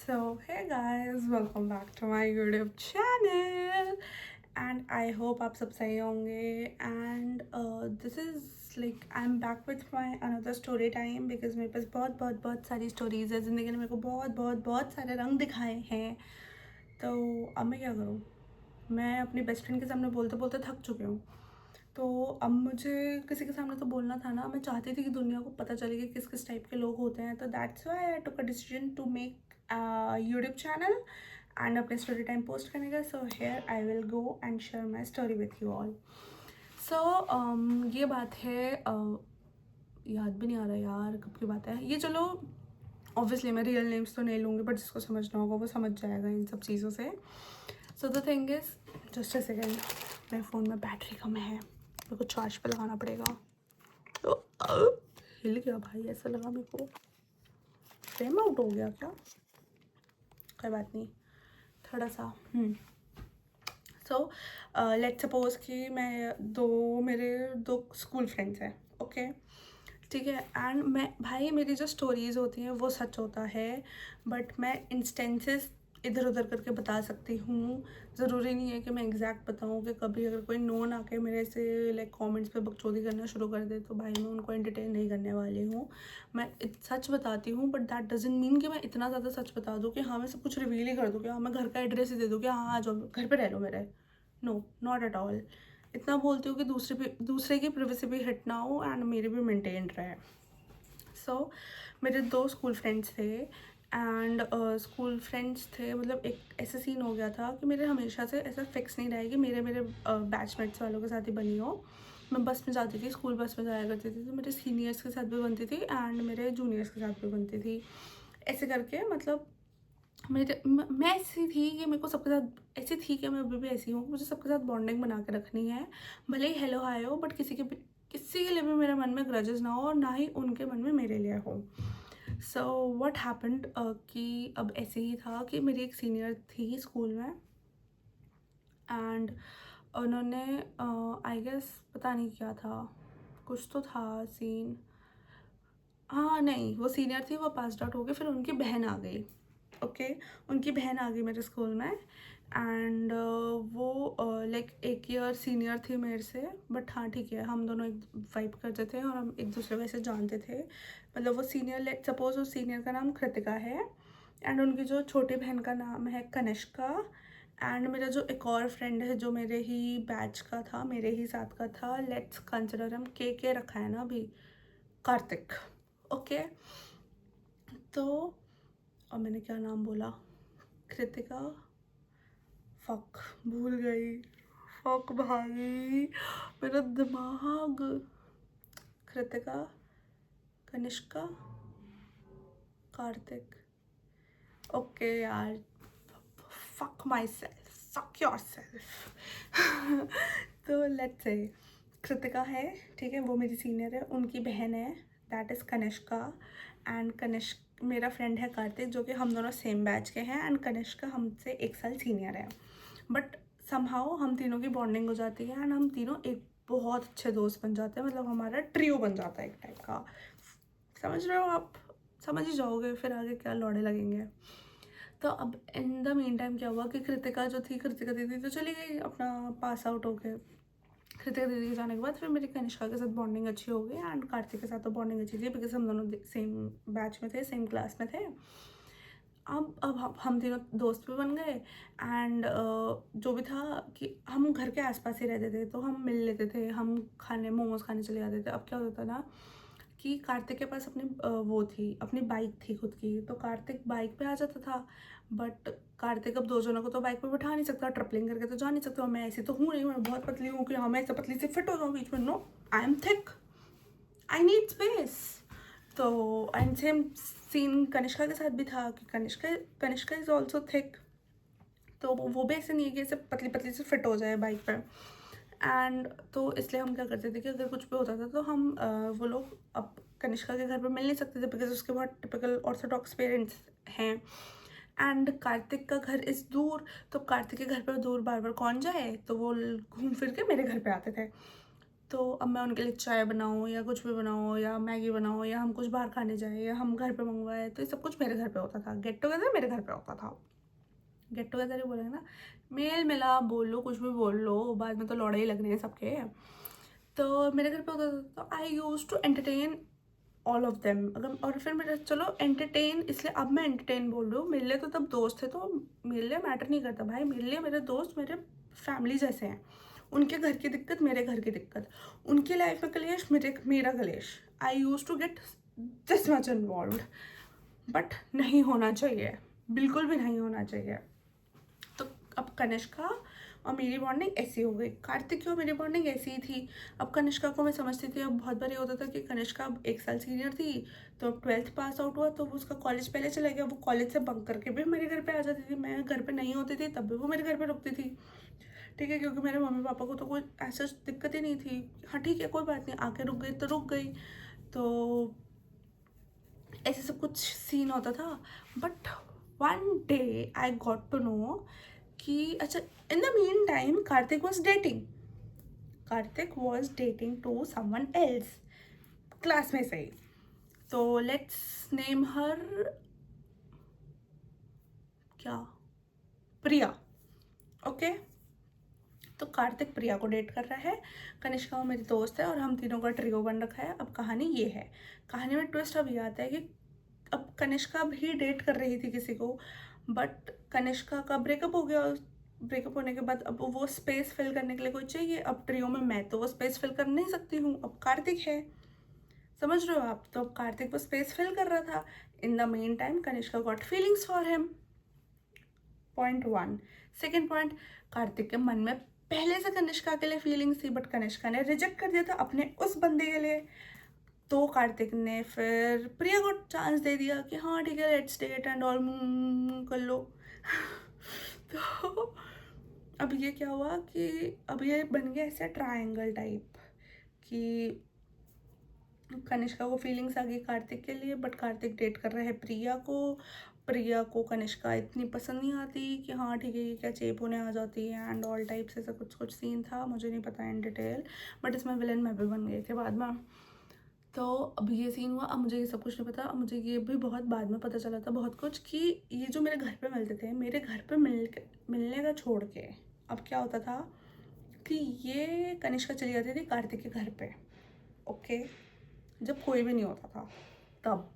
So, hey guys, welcome back to my YouTube channel and I hope आप सब सही होंगे and this is like I'm back with my another story time because मेरे पास बहुत बहुत बहुत सारी stories है ज़िंदगी ने मेरे को बहुत बहुत बहुत सारे रंग दिखाए हैं। तो अब मैं क्या करूँ? मैं अपनी बेस्ट फ्रेंड के सामने बोलते बोलते थक चुकी हूँ। तो अब मुझे किसी के सामने तो बोलना था ना। मैं चाहती थी कि दुनिया को पता चले कि किस किस टाइप के लोग होते हैं। तो that's why I took a decision to make YouTube channel and अपने स्टोरी टाइम पोस्ट करने का। So here I will go and share my story with you all. So ये बात है याद भी नहीं आ रहा यार कब की बात है ये। चलो ऑब्वियसली मैं रियल नेम्स तो नहीं लूँगी बट जिसको समझना होगा वो समझ जाएगा इन सब चीज़ों से। So the thing is just a second, मेरे फ़ोन में बैटरी कम है, मेरे को चार्ज पे लगाना पड़ेगा। तो हिल गया भाई, ऐसा लगा मेरे को फ्रेम आउट हो गया क्या? कोई बात नहीं, थोड़ा सा सो लेट्स सपोज कि मेरे दो स्कूल फ्रेंड्स हैं। ओके ठीक है। एंड मैं भाई मेरी जो स्टोरीज़ होती हैं वो सच होता है बट मैं इंस्टेंसेस इधर उधर करके बता सकती हूँ। ज़रूरी नहीं है कि मैं एग्जैक्ट बताऊँ कि कभी अगर कोई नोन आके मेरे से लाइक कमेंट्स पे बकचोदी करना शुरू कर दे तो भाई मैं उनको एंटरटेन नहीं करने वाली हूँ। मैं सच बताती हूँ बट दैट डजंट मीन कि मैं इतना ज़्यादा सच बता दूँ कि हाँ मैं सब कुछ रिवील ही कर दूँ कि हाँ मैं घर का एड्रेस ही दे दूँ कि हाँ आ जाओ घर पर रह लो मेरे। No, not at all. इतना बोलती हूँ कि दूसरे की प्राइवेसी भी हिट ना हो एंड मेरी भी मेंटेन रहे। सो मेरे दो स्कूल फ्रेंड्स थे एंड स्कूल फ्रेंड्स थे मतलब एक ऐसा सीन हो गया था कि मेरे हमेशा से ऐसा फिक्स नहीं रहा है कि मेरे बैचमेट्स वालों के साथ ही बनी हो। मैं बस में जाती थी, स्कूल बस में जाया करती थी तो मेरे सीनियर्स के साथ भी बनती थी एंड मेरे जूनियर्स के साथ भी बनती थी। ऐसे करके मतलब मैं ऐसी थी कि मेरे को सबके साथ ऐसी थी कि मैं अभी भी ऐसी हूँ। मुझे सबके साथ बॉन्डिंग बना के रखनी है, भले ही हेलो हाय हो बट किसी के लिए भी मेरे मन में ग्रजेस ना हो और ना ही उनके मन में मेरे लिए हो। सो व्हाट हैपेंड कि अब ऐसे ही था कि मेरी एक सीनियर थी स्कूल में एंड उन्होंने आई गेस पता नहीं क्या था, कुछ तो था सीन। हाँ नहीं, वो सीनियर थी, वो पास आउट हो गई, फिर उनकी बहन आ गई। ओके उनकी बहन आ गई मेरे स्कूल में एंड वो लाइक एक ईयर सीनियर थी मेरे से बट हाँ ठीक है, हम दोनों एक वाइब करते थे और हम एक दूसरे को ऐसे जानते थे। मतलब वो सीनियर, लेट सपोज उस सीनियर का नाम कृतिका है एंड उनकी जो छोटी बहन का नाम है कनिष्का। एंड मेरा जो एक और फ्रेंड है जो मेरे ही बैच का था, मेरे ही साथ का था, लेट्स कंसिडर हम के रखा है ना अभी, कार्तिक। ओके तो और मैंने क्या नाम बोला, कृतिका, फक भूल गई, फक भाई मेरा दिमाग। कृतिका, कनिष्का, कार्तिक, ओके यार, fuck my self, fuck your self. तो लेट्स से कृतिका है, ठीक है, वो मेरी सीनियर है, उनकी बहन है that is Kanishka and Kanishk मेरा फ्रेंड है कार्तिक जो कि हम दोनों सेम बैच के हैं एंड कनिष्का हमसे एक साल सीनियर है। बट समहाउ हम तीनों की बॉन्डिंग हो जाती है एंड हम तीनों एक बहुत अच्छे दोस्त बन जाते हैं। मतलब हमारा ट्रियो बन जाता है एक टाइप का, समझ रहे हो आप? समझ ही जाओगे फिर आगे क्या लौड़े लगेंगे। तो अब इन द मीन टाइम क्या हुआ कि कृतिका जो थी, कृतिका दीदी तो चली गई अपना पास आउट होके। कृतिका दीदी के जाने के बाद फिर मेरी कनिष्का के साथ बॉन्डिंग अच्छी हो गई एंड कार्तिक के साथ तो बॉन्डिंग अच्छी थी बिकॉज हम दोनों सेम बैच में थे, सेम क्लास में थे। अब हम तीनों दोस्त भी बन गए एंड जो भी था कि हम घर के आसपास ही रहते थे तो हम मिल लेते थे, हम खाने मोमोज खाने चले जाते थे। अब क्या होता था ना कि कार्तिक के पास अपनी वो थी, अपनी बाइक थी खुद की, तो कार्तिक बाइक पे आ जाता था बट कार्तिक अब दो जनों को तो बाइक पे बैठा नहीं सकता, ट्रिपलिंग करके तो जा नहीं सकता। और मैं ऐसी तो हूँ नहीं, मैं बहुत पतली हूँ कि हाँ मैं ऐसे पतली से फिट हो जाऊँ बीच में, no, I am thick, I need space. तो एंड सेम सीन कनिष्का के साथ भी था कि कनिष्का इज़ ऑल्सो थिक, तो वो भी ऐसे नहीं है कि ऐसे पतली पतली से फिट हो जाए बाइक पे। एंड तो इसलिए हम क्या करते थे कि अगर कुछ भी होता था तो हम वो लोग अब कनिष्का के घर पे मिल नहीं सकते थे बिकॉज उसके बहुत टिपिकल ऑर्थोडॉक्स पेरेंट्स हैं एंड कार्तिक का घर इस दूर, तो कार्तिक के घर पे दूर बार बार कौन जाए, तो वो घूम फिर के मेरे घर पे आते थे। तो अब मैं उनके लिए चाय बनाऊँ या कुछ भी बनाऊँ या मैगी बनाऊँ या हम कुछ बाहर खाने जाएँ या हम घर पे मंगवाएँ, तो ये सब कुछ मेरे घर पे होता था। गेट टुगेदर मेरे घर पे होता था। गेट टुगेदर ही बोलेंगे ना, मेल मिलाप बोल लो, कुछ भी बोल लो, बाद में तो लौड़े ही लगने हैं सबके। तो मेरे घर पे होता था, तो I use to entertain all of them. अगर और फिर मेरे चलो एंटरटेन, इसलिए अब मैं एंटरटेन बोल रही हूँ, मेरे लिए तो तब दोस्त थे, तो मेरे लिए मैटर नहीं करता भाई, मेरे लिए मेरे दोस्त मेरे फैमिली जैसे हैं। उनके घर की दिक्कत मेरे घर की दिक्कत, उनकी लाइफ में कलेश मेरा कलेश। I use to get this much involve, but नहीं होना चाहिए, बिल्कुल भी नहीं होना चाहिए। तो अब कनिष्का और मेरी बॉन्डिंग ऐसी हो गई, कार्तिक की और मेरी बॉन्डिंग ऐसी ही थी। अब कनिष्का को मैं समझती थी, अब बहुत बार ये होता था कि कनिष्का अब 1 साल सीनियर थी, तो अब 12th पास आउट हुआ तो वो उसका कॉलेज पहले चला गया, वो कॉलेज से बंक करके भी मेरे घर पे आ जाती थी, मैं घर पे नहीं होती थी तब भी वो मेरे घर पे रुकती थी। ठीक है, क्योंकि मेरे मम्मी पापा को तो कोई ऐसा दिक्कत ही नहीं थी, हाँ ठीक है कोई बात नहीं, आके रुक गई तो रुक गई। तो ऐसे सब कुछ सीन होता था। But one day I got to know कि अच्छा, in the mean time Kartik was dating to someone else, class में से ही। तो लेट्स नेम हर क्या, प्रिया। ओके, तो कार्तिक प्रिया को डेट कर रहा है, कनिष्का मेरी दोस्त है और हम तीनों का ट्रियो बन रखा है। अब कहानी ये है, कहानी में ट्विस्ट अब ये आता है कि अब कनिष्का भी डेट कर रही थी किसी को, बट कनिष्का का ब्रेकअप हो गया। ब्रेकअप होने के बाद अब वो स्पेस फिल करने के लिए कोई चाहिए, अब ट्रियो में मैं तो वो स्पेस फिल कर नहीं सकती हूँ, अब कार्तिक है, समझ रहे हो आप। तो अब कार्तिक वो स्पेस फिल कर रहा था। In the main time Kanishka got feelings for him, point 1। Second point, Kartik के मन में पहले से कनिष्का के लिए फीलिंग्स थी, बट कनिष्का ने रिजेक्ट कर दिया था अपने उस बंदे के लिए। तो कार्तिक ने फिर प्रिया को चांस दे दिया कि हाँ ठीक है लेट्स डेट एंड ऑल, कर लो। तो अब ये क्या हुआ कि अब ये बन गया ऐसा ट्रायंगल टाइप कि कनिष्का को फीलिंग्स आ गई कार्तिक के लिए, बट कार्तिक डेट कर रहा है प्रिया को। प्रिया को कनिष्का इतनी पसंद नहीं आती कि हाँ ठीक है ये क्या चेप होने आ जाती है एंड ऑल टाइप से, ऐसा कुछ सीन था, मुझे नहीं पता इन डिटेल, बट इसमें विलन मैं भी बन गई थी बाद में। तो अब ये सीन हुआ, अब मुझे ये सब कुछ नहीं पता, अब मुझे ये भी बहुत बाद में पता चला था बहुत कुछ कि ये जो मेरे घर पे मिलते थे, मेरे घर पे मिलने का छोड़ के अब क्या होता था कि ये कनिष्का चली जाती थी कार्तिक के घर पे। ओके, जब कोई भी नहीं होता था तब।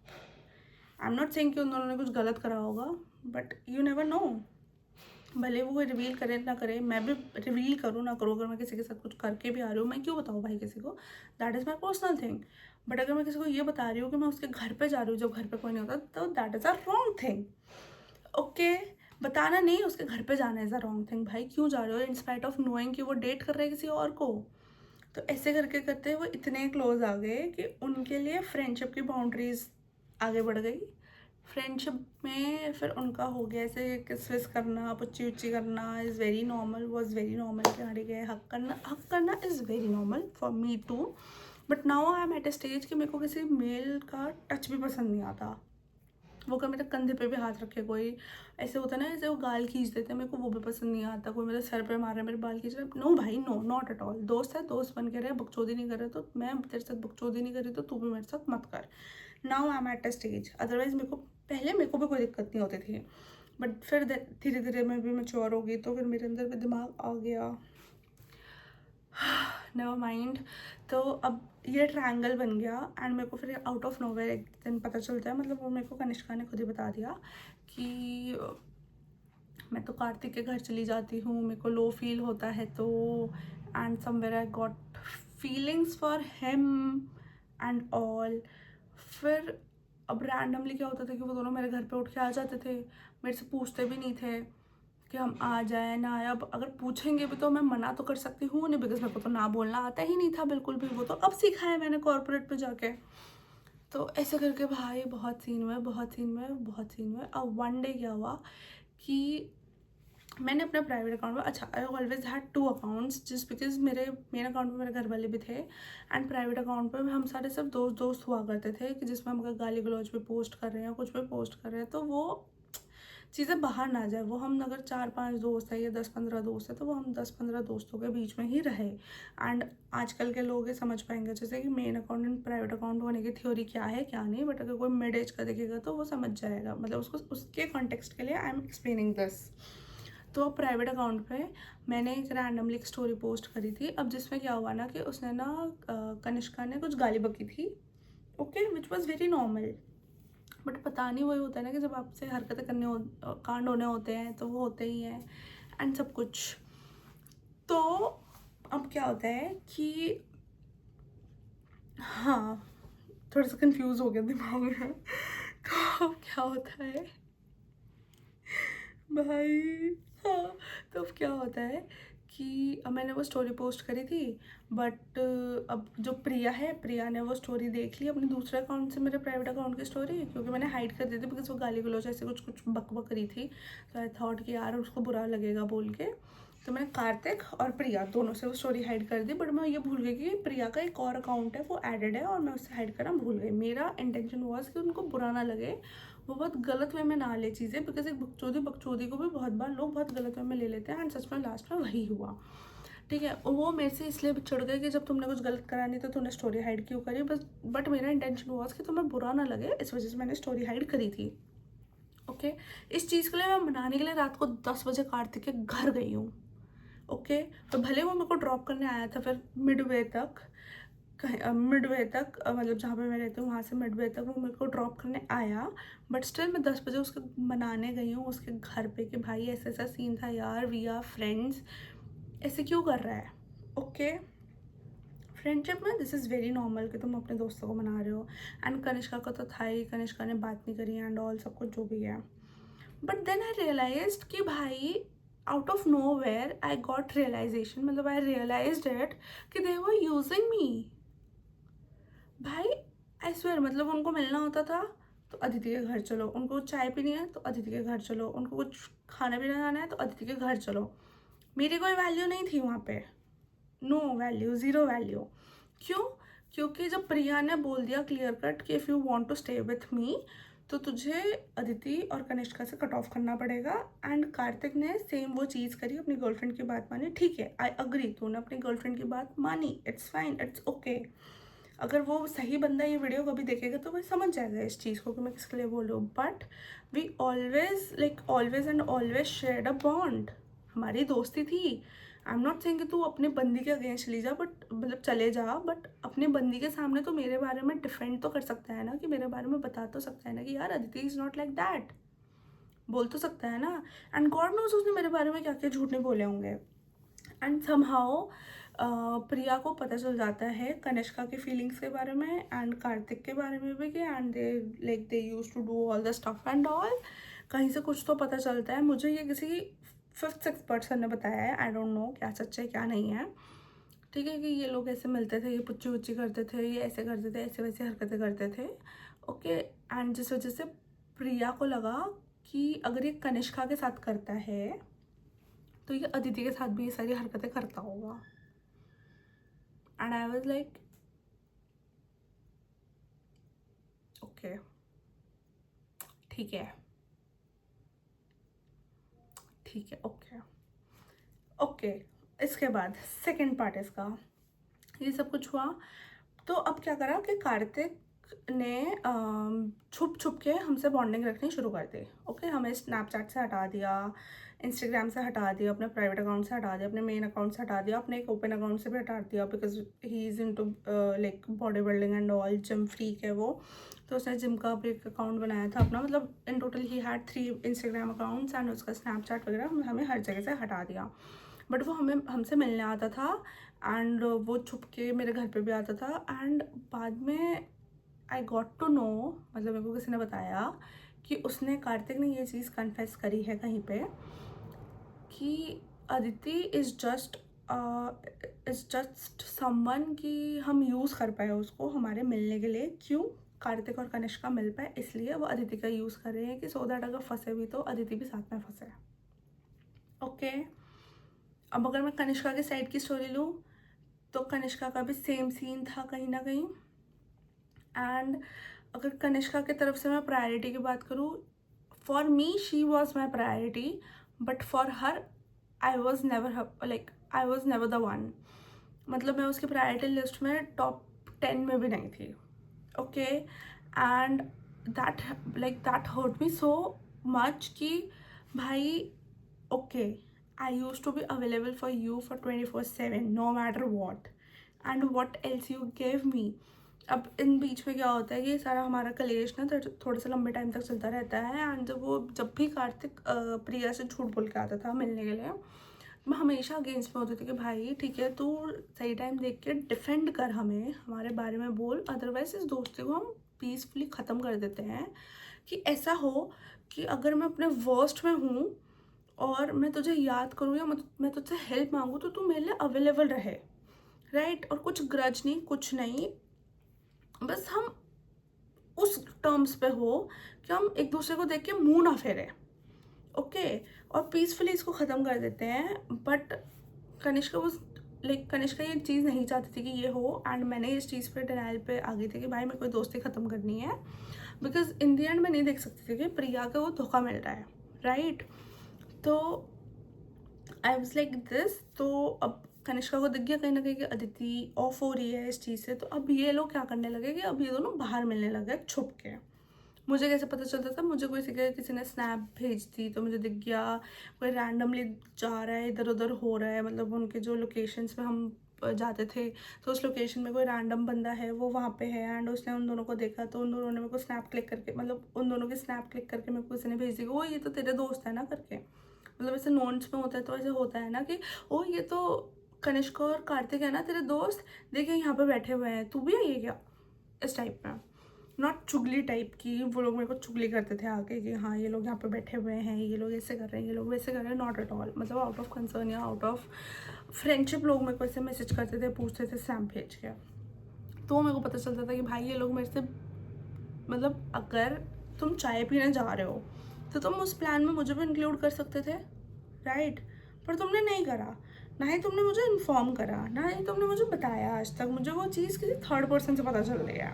आई एम नॉट सेइंग कि उन दोनों ने कुछ गलत करा होगा, बट यू नेवर नो, भले वो रिवील करे ना करे, मैं भी रिवील करूँ ना करूँ, अगर मैं किसी के साथ कुछ करके भी आ रही हूँ, मैं क्यों बताऊँ भाई किसी को, that is my personal thing. But अगर मैं किसी को ये बता रही हूँ कि मैं उसके घर पे जा रही हूँ जब घर पे कोई नहीं होता, तो that is a wrong thing. Okay, बताना नहीं उसके घर पे जाना इज़ अ रॉन्ग थिंग, भाई क्यों जा रहे हो इंस्पाइट ऑफ नोइंग कि वो डेट कर रहे हैं किसी और को। तो ऐसे करके करते वो इतने क्लोज आ गए कि उनके लिए फ्रेंडशिप की बाउंड्रीज आगे बढ़ गई। फ्रेंडशिप में फिर उनका हो गया ऐसे किस विस करना, पुच्ची उच्ची करना is very normal, was very normal कि हाँ ठीक है, हक करना is very normal for me too. But now I am at a stage कि मेरे को किसी मेल का टच भी पसंद नहीं आता। वो क्या मेरे कंधे पे भी हाथ रखे कोई, ऐसे होता है ना, ऐसे वो गाल खींच देते हैं, मेरे को वो भी पसंद नहीं आता। कोई मेरे सर पे मार रहा है, मेरे बाल खींच रहा है, नो भाई नो, नॉट एट ऑल। दोस्त है, दोस्त बन के रहे, बकचोदी नहीं कर रहे तो मैं तेरे साथ बकचोदी नहीं करी तो तू भी मेरे साथ मत कर। Now I am at a stage, otherwise मेरे को पहले मेरे को भी कोई दिक्कत नहीं होती थी, बट फिर धीरे धीरे मैं भी मैच्योर हो गई, तो फिर मेरे अंदर भी दिमाग आ गया, नेवर माइंड। तो अब ये ट्रायंगल बन गया एंड मेरे को फिर आउट ऑफ नोवेयर एक दिन पता चलता है, मतलब वो मेरे को कनिष्का ने खुद ही बता दिया कि मैं तो कार्तिक के घर चली जाती हूँ, मेरे को लो फील होता है तो, and somewhere I got feelings for him and all. फिर अब रैंडमली क्या होता था कि वो दोनों मेरे घर पे उठ के आ जाते थे, मेरे से पूछते भी नहीं थे कि हम आ जाए ना आए। अब अगर पूछेंगे भी तो मैं मना तो कर सकती हूँ नहीं, बिकॉज मेरे को तो ना बोलना आता ही नहीं था बिल्कुल भी, वो तो अब सीखा है मैंने कॉर्पोरेट पे जाके। तो ऐसे करके भाई बहुत सीन हुए, बहुत सीन हुए, बहुत सीन हुए। अब वन डे क्या हुआ कि मैंने अपने प्राइवेट अकाउंट में, अच्छा I always had 2 accounts just because मेरे मेन अकाउंट में मेरे घर वाले भी थे एंड प्राइवेट अकाउंट पे हम सारे सब दोस्त हुआ करते थे कि जिसमें हम अगर गाली गलौज पे पोस्ट कर रहे हैं, कुछ पे पोस्ट कर रहे हैं, तो वो चीज़ें बाहर ना जाए। वो हम अगर 4-5 दोस्त हैं या 10-15 दोस्त हैं तो वो हम 10-15 दोस्तों के बीच में ही रहे। एंड आजकल के लोग ये समझ पाएंगे जैसे कि main account and private account होने की थ्योरी क्या है क्या नहीं, बट अगर कोई मिड एज का देखेगा तो वो समझ जाएगा, मतलब उसको उसके कॉन्टेक्स्ट के लिए आई एम एक्सप्लेनिंग दिस। तो प्राइवेट अकाउंट पे मैंने एक रैंडमली एक स्टोरी पोस्ट करी थी। अब जिसमें क्या हुआ ना कि उसने ना कनिष्का ने कुछ गाली बकी थी, okay, which was very normal. But पता नहीं वही होता है ना कि जब आपसे हरकतें कांड होने होते हैं तो वो होते ही हैं एंड सब कुछ। तो अब क्या होता है कि हाँ, थोड़ा सा कंफ्यूज हो गया दिमाग में। तो अब क्या होता है भाई, हाँ, तो अब क्या होता है कि अब मैंने वो स्टोरी पोस्ट करी थी, बट अब जो प्रिया है, प्रिया ने वो स्टोरी देख ली अपने दूसरे अकाउंट से, मेरे प्राइवेट अकाउंट की स्टोरी, क्योंकि मैंने हाइड कर दी थी बिकॉज वो गाली गलौज ऐसे कुछ कुछ बक बक रही थी। तो आई थॉट कि यार उसको बुरा लगेगा बोल के, तो मैंने कार्तिक और प्रिया दोनों से वो स्टोरी हाइड कर दी। बट मैं ये भूल गई कि प्रिया का एक और अकाउंट है वो एडेड है और मैं उससे हाइड करना भूल गई। मेरा इंटेंशन वॉज कि उनको बुरा ना लगे, वो बहुत गलत वे में ना ले चीज़ें, बिकॉज एक बकचोदी को भी बहुत बार लोग बहुत गलत वे में ले लेते हैं एंड सच में लास्ट में वही हुआ। ठीक है, वो मेरे से इसलिए भी चिढ़ गए कि जब तुमने कुछ गलत करा नहीं तो तुमने स्टोरी हाइड क्यों करी, बस। बट मेरा इंटेंशन वॉज कि तुम्हें बुरा ना लगे, इस वजह से मैंने स्टोरी हाइड करी थी। ओके, इस चीज़ के लिए मैं मनाने के लिए रात को 10 बजे कार्तिक के घर गई हूँ। ओके, तो भले वो मेरे को ड्रॉप करने आया था फिर मिडवे तक, मिडवे तक, मतलब जहाँ पे मैं रहती हूँ वहाँ से मिडवे तक वो मेरे को ड्रॉप करने आया, बट स्टिल मैं 10 बजे उसके मनाने गई हूँ उसके घर पे कि भाई ऐसा ऐसा सीन था यार, वी आर फ्रेंड्स, ऐसे क्यों कर रहा है। ओके, फ्रेंडशिप में दिस इज़ वेरी नॉर्मल कि तुम अपने दोस्तों को मना रहे हो। एंड कनिष्का का तो था ही, कनिष्का ने बात नहीं करी एंड ऑल सब कुछ जो भी है। बट देन आई रियलाइज कि भाई out of nowhere I got realisation, मतलब आई रियलाइज इट कि दे वर यूजिंग मी। भाई आई स्वेयर, मतलब उनको मिलना होता था तो अदिति के घर चलो, उनको चाय पीनी है तो अदिति के घर चलो, उनको कुछ खाना पीना खाना है तो अदिति के घर चलो। मेरी कोई वैल्यू नहीं थी वहाँ पे, नो वैल्यू, ज़ीरो वैल्यू। क्यों? क्योंकि जब प्रिया ने बोल दिया क्लियर कट कि if you want to stay with me तो तुझे अदिति और कनिष्का से कट ऑफ करना पड़ेगा। एंड कार्तिक ने सेम वो चीज़ करी, अपनी गर्लफ्रेंड की बात मानी। ठीक है, आई अग्री, तूने अपनी गर्लफ्रेंड की बात मानी, इट्स फाइन, इट्स ओके। अगर वो सही बंदा ये वीडियो कभी देखेगा तो वो समझ जाएगा इस चीज़ को कि मैं किसके लिए बोल रही हूँ। But we always always and always shared a bond, हमारी दोस्ती थी। आई एम नॉट सेइंग कि तू अपने बंदी के अगेंस्ट चली जा, बट मतलब चले जा, बट अपने बंदी के सामने तो मेरे बारे में डिफेंड तो कर सकता है ना, कि मेरे बारे में बता तो सकता है ना कि यार Aditi is not like that, बोल तो सकता है ना। एंड गॉड नोज उसने मेरे बारे में क्या क्या झूठ नहीं बोले होंगे। एंड समहाउ प्रिया को पता चल जाता है कनिष्का के फीलिंग्स के बारे में एंड कार्तिक के बारे में भी, कि and they use to do all the stuff and all. कहीं से कुछ तो पता चलता है मुझे, ये किसी 5th-6th पर्सन ने बताया है, आई डोंट नो क्या सच है क्या नहीं है। ठीक है, कि ये लोग ऐसे मिलते थे, ये पुच्ची उच्ची करते थे, ये ऐसे करते थे, ऐसे वैसे हरकतें करते थे। ओके, एंड जिस वजह से प्रिया को लगा कि अगर ये कनिष्का के साथ करता है तो ये अदिति के साथ भी ये सारी हरकतें करता होगा। And I was like okay, ठीक है, ठीक है, ओके ओके। इसके बाद सेकंड पार्ट इसका, ये सब कुछ हुआ तो अब क्या करा कि कार्तिक ने छुप छुप के हमसे बॉन्डिंग रखनी शुरू कर दी। ओके, हमें स्नैपचैट से हटा दिया, इंस्टाग्राम से हटा दिया, अपने प्राइवेट अकाउंट से हटा दिया, अपने मेन अकाउंट से हटा दिया, अपने एक ओपन अकाउंट से भी हटा दिया, because he is into like body building and all, gym freak है वो। तो उसने जिम का भी एक अकाउंट बनाया था अपना, मतलब in total he had 3 Instagram accounts and उसका स्नैपचैट वगैरह हमें हर जगह से हटा दिया। बट वो हमसे मिलने आता था एंड वो छुप के मेरे घर पे भी आता था। एंड बाद में आई गॉट टू नो, मतलब मेरे को किसी ने बताया कि उसने, कार्तिक ने ये चीज़ कन्फेस करी है कहीं पे कि अदिति इज़ जस्ट समवन कि हम यूज़ कर पाए उसको हमारे मिलने के लिए। क्यों? कार्तिक और कनिष्का मिल पाए इसलिए वो अदिति का यूज़ कर रहे हैं कि सो दैट अगर फंसे भी तो अदिति भी साथ में फंसे। ओके, अब अगर मैं कनिष्का के साइड की स्टोरी लूँ तो कनिष्का का भी सेम सीन था कहीं ना कहीं। एंड अगर कनिष्का की तरफ से मैं प्रायोरिटी की बात करूँ, for me she was my priority, but for her I was never the one. मतलब मैं उसकी प्रायोरिटी लिस्ट में टॉप 10 में भी नहीं थी. Okay. And that hurt me so much कि भाई, okay, I use to be available for you for 24/7 no matter what, and what else you give me. अब इन बीच में क्या होता है कि सारा हमारा कलेश ना थोड़ा सा लंबे टाइम तक चलता रहता है. एंड जब भी कार्तिक प्रिया से झूठ बोल के आता था मिलने के लिए, मैं हमेशा अगेंस्ट में होती थी कि भाई ठीक है, तू सही टाइम देख के डिफेंड कर, हमें हमारे बारे में बोल, अदरवाइज इस दोस्ती को हम पीसफुली ख़त्म कर देते हैं. कि ऐसा हो कि अगर मैं अपने वर्स्ट में हूँ और मैं तुझे याद करूँ या मैं तुझसे हेल्प मांगूँ तो तू मेरे लिए अवेलेबल रहे, राइट. और कुछ ग्रज नहीं, कुछ नहीं, बस हम उस टर्म्स पे हो कि हम एक दूसरे को देख के मुंह ना फेरें. ओके. और पीसफुली इसको ख़त्म कर देते हैं. बट कनिष्का ये चीज़ नहीं चाहती थी कि ये हो. एंड मैंने इस चीज़ पे डिनाइल पे आ गई थी कि भाई मेरे को दोस्ती ख़त्म करनी है, बिकॉज इन दी एंड मैं नहीं देख सकती थी कि प्रिया को वो धोखा मिल रहा है, राइट. तो आई वॉज लाइक दिस. तो अब कनिष्का को दिख गया कहीं ना कहीं कि अदिति ऑफ हो रही है इस चीज़ से. तो अब ये लोग क्या करने लगे कि अब ये दोनों बाहर मिलने लगे छुप के. मुझे कैसे पता चलता था, मुझे किसी ने स्नैप भेज दी तो मुझे दिख गया, कोई रैंडमली जा रहा है, इधर उधर हो रहा है. मतलब उनके जो लोकेशंस पे हम जाते थे तो उस लोकेशन में कोई रैंडम बंदा है, वो वहाँ पे है, एंड उसने उन दोनों को देखा तो उन दोनों ने मेरे को स्नैप क्लिक करके, मतलब उन दोनों की स्नैप क्लिक करके मेरे को किसी ने भेज दी, ओ ये तो तेरे दोस्त है ना करके. मतलब ऐसे नोट्स में होता है तो ऐसे होता है ना कि ओ ये तो कनिष्का और कार्तिक है ना तेरे दोस्त, देखिए यहाँ पे बैठे हुए हैं, तू भी आई है क्या, इस टाइप में. नॉट चुगली टाइप की, वो लोग मेरे को चुगली करते थे आके कि हाँ ये लोग यहाँ पे बैठे हुए हैं, ये लोग ऐसे कर रहे हैं, ये लोग वैसे कर रहे हैं. Not at all. मतलब आउट ऑफ कंसर्न या आउट ऑफ फ्रेंडशिप लोग मेरे को ऐसे मैसेज करते थे, पूछते थे सैम भेज के. तो मेरे को पता चलता था कि भाई ये लोग मेरे से, मतलब अगर तुम चाय पीने जा रहे हो तो तुम उस प्लान में मुझे भी इंक्लूड कर सकते थे, राइट. पर तुमने नहीं करा, ना ही तुमने मुझे इन्फॉर्म करा, ना ही तुमने मुझे बताया. आज तक मुझे वो चीज़ किसी थर्ड पर्सन से पता चल रही है.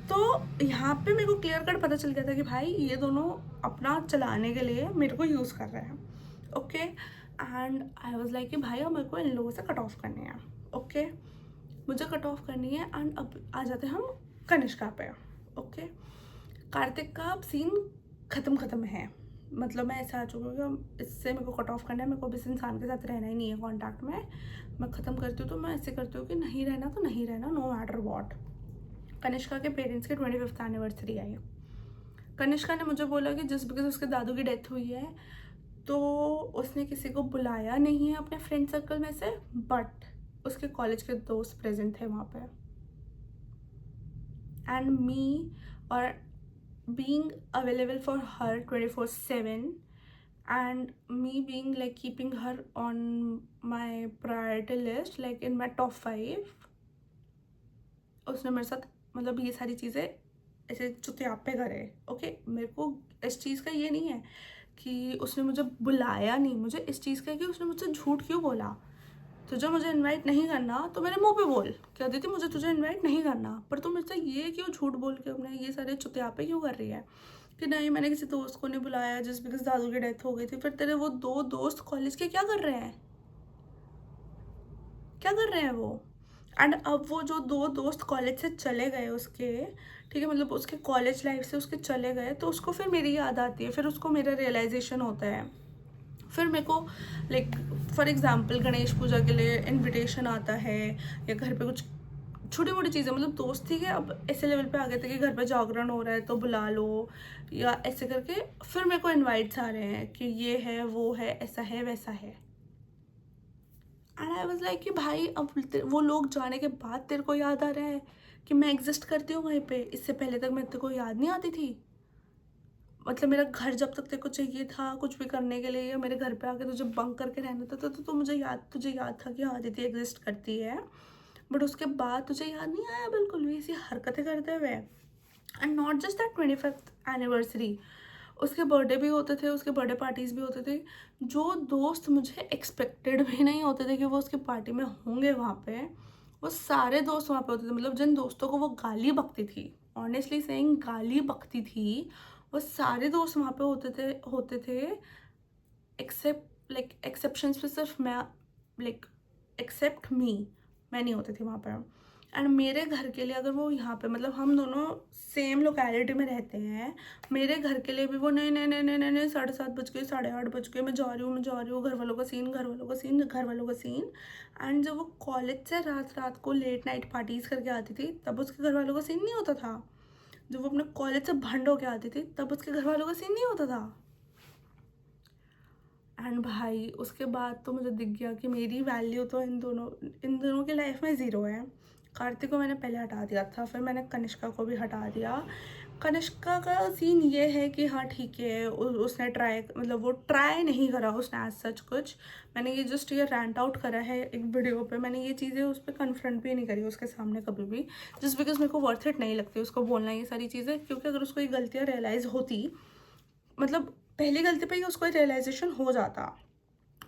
तो यहाँ पे मेरे को क्लियर कट पता चल गया था कि भाई ये दोनों अपना चलाने के लिए मेरे को यूज़ कर रहे हैं. Okay. And I was like कि भाई अब मेरे को इन लोगों से कट ऑफ करनी है. ओके. मुझे कट ऑफ करनी है. एंड अब आ जाते हैं हम कनिष्का पे. ओके. कार्तिक का अब सीन ख़त्म है. मतलब मैं ऐसा आ चुकी हूँ कि इससे मेरे को कट ऑफ करना है, मेरे को भी इस इंसान के साथ रहना ही नहीं है कॉन्टैक्ट में. मैं ख़त्म करती हूँ तो मैं ऐसे करती हूँ कि नहीं रहना तो नहीं रहना, नो मैटर वॉट. कनिष्का के पेरेंट्स की 25th एनिवर्सरी आई. कनिष्का ने मुझे बोला कि जस्ट बिकॉज उसके दादू की डेथ हुई है तो उसने किसी को बुलाया नहीं है अपने फ्रेंड सर्कल में से, बट उसके कॉलेज के दोस्त प्रेजेंट थे वहाँ पे. एंड मी और being available for her 24/7 and me being like keeping her on my priority list like in my top 5, उसने मेरे साथ मतलब ये सारी चीज़ें ऐसे चुतियापे करे. ओके. मेरे को इस चीज़ का ये नहीं है कि उसने मुझे बुलाया नहीं, मुझे इस चीज़ का है कि उसने मुझसे झूठ क्यों बोला. तुझे मुझे इनवाइट नहीं करना तो मेरे मुंह पे बोल कि अदिति मुझे तुझे इनवाइट नहीं करना, पर तुम मुझसे ये क्यों झूठ बोल के अपने ये सारे चुतियापे क्यों कर रही है कि नहीं मैंने किसी दोस्त को नहीं बुलाया जस्ट बिकॉज दादू की डेथ हो गई थी. फिर तेरे वो 2 दोस्त कॉलेज के क्या कर रहे हैं, क्या कर रहे हैं वो. एंड अब वो जो 2 दोस्त कॉलेज से चले गए उसके, ठीक है, मतलब उसके कॉलेज लाइफ से उसके चले गए तो उसको फिर मेरी याद आती है, फिर उसको मेरा रियलाइजेशन होता है. फिर मेरे को लाइक फॉर एग्जांपल गणेश पूजा के लिए इनविटेशन आता है या घर पे कुछ छोटी मोटी चीज़ें, मतलब दोस्ती के अब ऐसे लेवल पे आ गए थे कि घर पे जागरण हो रहा है तो बुला लो या ऐसे करके फिर मेरे को इनवाइट्स आ रहे हैं कि ये है वो है ऐसा है वैसा है. एंड आई वाज लाइक कि भाई अब वो लोग जाने के बाद तेरे को याद आ रहा है कि मैं एग्जिस्ट करती हूँ वहीं पे, इससे पहले तक मैं तेरे को याद नहीं आती थी. मतलब मेरा घर जब तक तेरे को चाहिए था कुछ भी करने के लिए या मेरे घर पे आके तुझे बंक करके रहना था तो तुझे याद था कि हाँ दीदी एग्जिस्ट करती है, बट उसके बाद तुझे याद नहीं आया बिल्कुल भी ऐसी हरकतें करते हुए. And not just that 25th anniversary, उसके बर्थडे भी होते थे, उसके बर्थडे पार्टीज़ भी होते थे. जो दोस्त मुझे एक्सपेक्टेड भी नहीं होते थे कि वो उसकी पार्टी में होंगे वहाँ पे, वो सारे दोस्त वहाँ पे होते थे. मतलब जिन दोस्तों को वो गाली बकती थी, ऑनेस्टली सेइंग गाली बकती थी, वो सारे दोस्त वहाँ पे होते थे एक्सेप्शंस पे सिर्फ मैं, लाइक एक्सेप्ट मी, मैं नहीं होती थी वहाँ पे। एंड मेरे घर के लिए अगर वो यहाँ पे, मतलब हम दोनों सेम लोकेलिटी में रहते हैं, मेरे घर के लिए भी वो नहीं नहीं नहीं नहीं नहीं नहीं 7:30 बज गए, 8:30 बज गए, मैं जा रही हूँ, घर वालों का सीन, घर वालों का सीन, घर वालों का सीन। एंड जब वो कॉलेज से रात रात को लेट नाइट पार्टीज़ करके आती थी तब उसके घर वालों का सीन नहीं होता था। जब वो अपने कॉलेज से भंड होके आती थी तब उसके घर वालों का सीन नहीं होता था। एंड भाई उसके बाद तो मुझे दिख गया कि मेरी वैल्यू तो इन दोनों की लाइफ में ज़ीरो है। कार्तिक को मैंने पहले हटा दिया था, फिर मैंने कनिष्का को भी हटा दिया। कनिष्का का सीन ये है कि हाँ ठीक है, उसने ट्राई, मतलब वो ट्राई नहीं करा उसने एज सच कुछ। मैंने ये जस्ट ये रैंट आउट करा है एक वीडियो पे, मैंने ये चीज़ें उस पर कन्फ्रंट भी नहीं करी उसके सामने कभी भी, जस्ट बिकॉज मेरे को वर्थ इट नहीं लगती उसको बोलना ये सारी चीज़ें। क्योंकि अगर उसको ये गलतियाँ रियलाइज़ होती, मतलब पहली गलती पे ही उसको रियलाइजेशन हो जाता,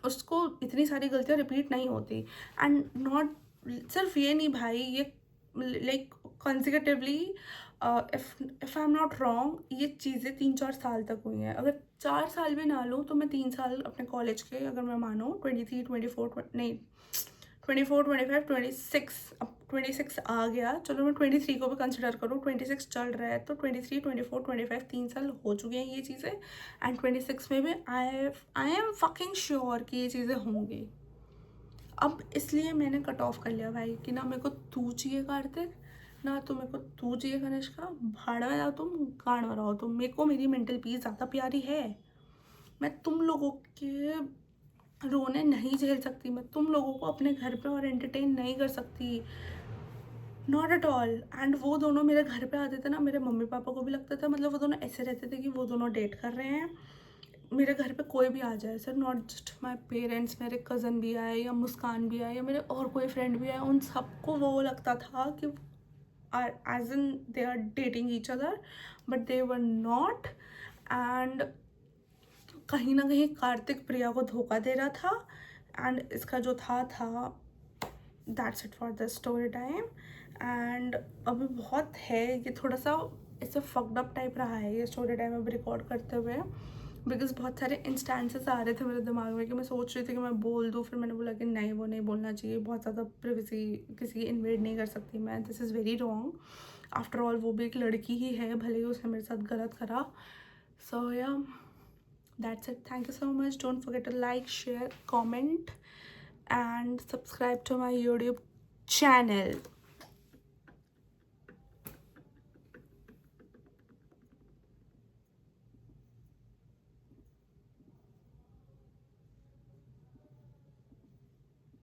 उसको इतनी सारी गलतियाँ रिपीट नहीं होती। एंड नॉट सिर्फ ये नहीं भाई, ये like consecutively, if I am not wrong, ये चीज़ें 3-4 साल तक हुई हैं। अगर 4 साल भी ना लूँ तो मैं 3 साल अपने कॉलेज के, अगर मैं मानूँ 23-24 नहीं 24-25-26, अब 26 आ गया, चलो मैं 23 को भी कंसिडर करूँ, 26 चल रहा है तो 23-24-25 3 साल हो चुके हैं ये चीज़ें। एंड 26 में भी आई एम फकिंग श्योर कि ये चीज़ें होंगी। अब इसलिए मैंने कट ऑफ कर लिया भाई कि ना मेरे को तू चाहिए कार्तिक, ना तो मेरे को तू चाहिए कनिष्का, भाड़ में जाओ तुम, गाड़ में रहो तुम, मेरे को मेरी मेंटल पीस ज़्यादा प्यारी है। मैं तुम लोगों के रोने नहीं झेल सकती, मैं तुम लोगों को अपने घर पे और एंटरटेन नहीं कर सकती, नॉट एट ऑल। एंड वो दोनों मेरे घर पे आते थे ना, मेरे मम्मी पापा को भी लगता था, मतलब वो दोनों ऐसे रहते थे कि वो दोनों डेट कर रहे हैं। मेरे घर पे कोई भी आ जाए, sir not just my parents, मेरे कज़न भी आए या मुस्कान भी आए या मेरे और कोई फ्रेंड भी आए, उन सबको वो लगता था कि as in they are dating each other, but they were not. And कहीं ना कहीं कार्तिक प्रिया को धोखा दे रहा था। एंड इसका जो था that's it for the story time. And अभी बहुत है, ये थोड़ा सा ऐसे फक्ड अप टाइप रहा है ये स्टोरी टाइम अभी रिकॉर्ड करते हुए, बिकॉज बहुत सारे इंस्टेंसेस आ रहे थे मेरे दिमाग में कि मैं सोच रही थी कि मैं बोल दूँ, फिर मैंने बोला कि नहीं, वो नहीं बोलना चाहिए, बहुत ज़्यादा प्रिवेसी किसी की इन्वेड नहीं कर सकती मैं, this is very wrong. After all वो भी एक लड़की ही है, भले ही उसने मेरे साथ गलत करा। सो या, that's it. Thank you so much. Don't forget to like, share, comment, and subscribe to my YouTube channel.